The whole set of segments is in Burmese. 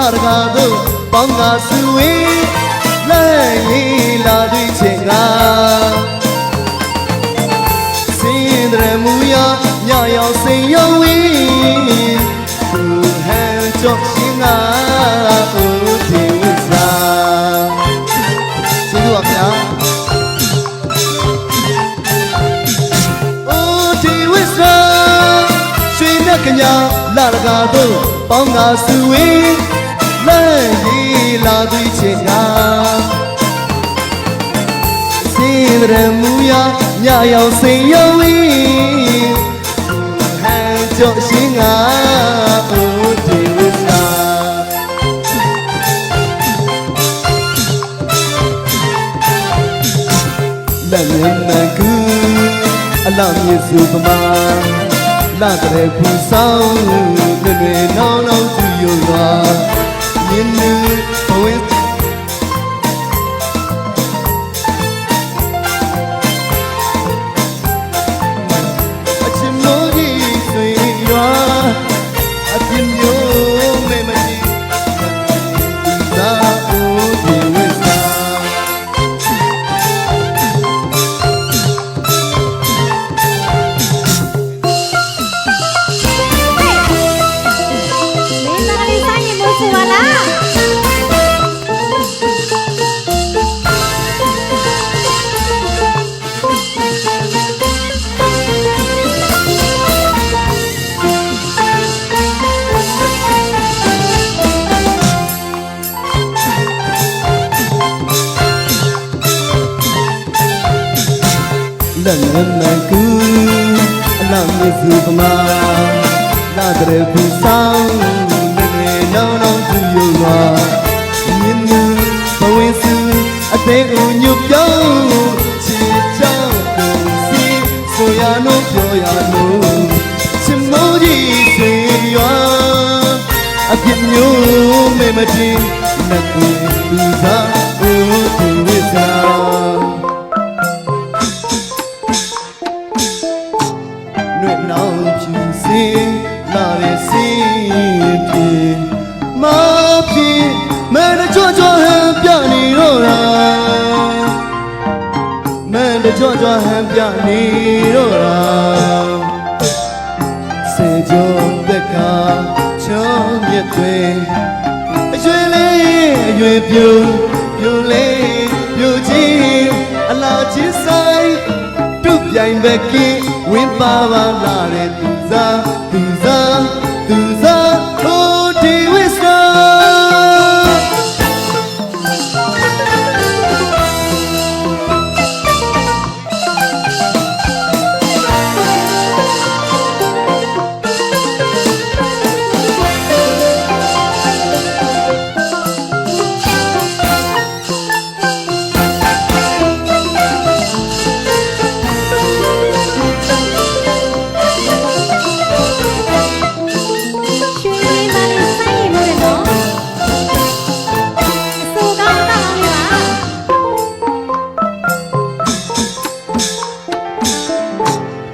လာတကားတို့ပေါင်းကားစုဝေးလဲရေးလာသည့်ချိန်ကစင်တဲ့မူရညရောက်စိန်ရောက်ဝေးသူဟန်ကြော့ရှင်ကဦးဒီဝိစာကျေးဇူးပါဗျာဦးဒီဝိစာရွှေနဲ့ကညာလာတကားတို့ပေါင်းကားစုဝေးလဲရေးလာသည့်ချိန်ကစင်တဲ့မူရညရောက်စိန်ရောက်ဝေးဟန်ကြော့ရှင်ကဦးဒီဝိစာလက်မျက်နှာကူအလောင်းမြစ်စုပမာလာတဲ့ဖူဆောင်လွယ်လွယ်နောင်းနောင်းသူရွာမြင်းနူဘဝင်းအချင်မိုးကြီးဆွေရွာအပြင်းမျိုးမဲမကြီးသာဦးဒီဝိစာလက်မျက်နှာကူအလောင်းမြစ်စုပမာလာတဲ့ဖူဆောင်လွယ်လွယ်နောင်းနောင်းသူရွာမြင်းနူဘဝင်းစုအသေးဦးညွတ်ပြောင်းချစ်ချောင်းကုန်စီဆိုရနိုးပြောရနိုးချစ်မိုးကြီးဆွေရွာအပြစ်မျိုးမဲမတင်နှက်ကိုလူစားဦးသူဝိစာနောင်ဖြူစင်လာတဲ့စင်ပြေမပြေမဲကြွကြွဟန်ပြနေတော့တာမဲကြွကြွဟန်ပြနေတော့တာစေကြောဘက်ကချောင်းမြက်တွေအရွယ်လေးအရွယ်ပြိုပြိုလေးပြိုချင်းအလားချင်းဆိုင်တုတ်ပြိုင်ဘက်ကင်းဝင်းပါပါလာတဲ့သူစားသူစားသူစားဟိုဒီဝိစာ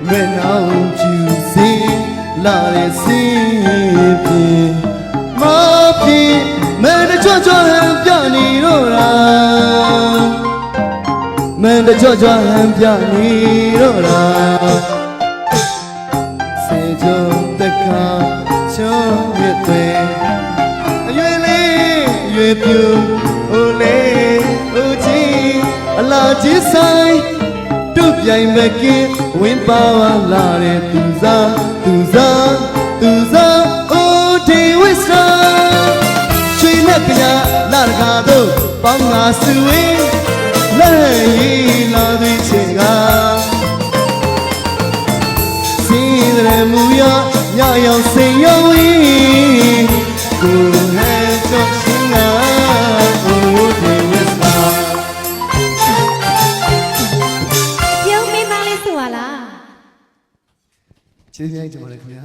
လွယ်နောင်ဖြူစင်လာတဲ့စင်ပြေမပြေမဲကြွကြွဟန်ပြနေတော့တာမဲကြွကြွဟန်ပြနေတော့တာစေကြုံတက်ကချောင်းမြက်တွေအရွယ်လေးအရွယ်ပြူဟိုလေးဟိုချင်းအလားကြီးဆိုင်တုတ်ပြိုင်မကင်းဝင်းပါပါလာတဲ့သူစားသူစားသူစားအိုဒီဝိစာချွေနဲ့ကညာလာတကားတို့ပေါင်းငါစုဝေးလဲရေးလာသည့်ချိန်ကစင်တဲ့မူရညရောက်စိန်ရောက်ဝေးကိုဟန်ကြော့ရှင်ကအိုဒီဝိစာကျေးဇူးများတင်ပါတယ်ခင်ဗျာ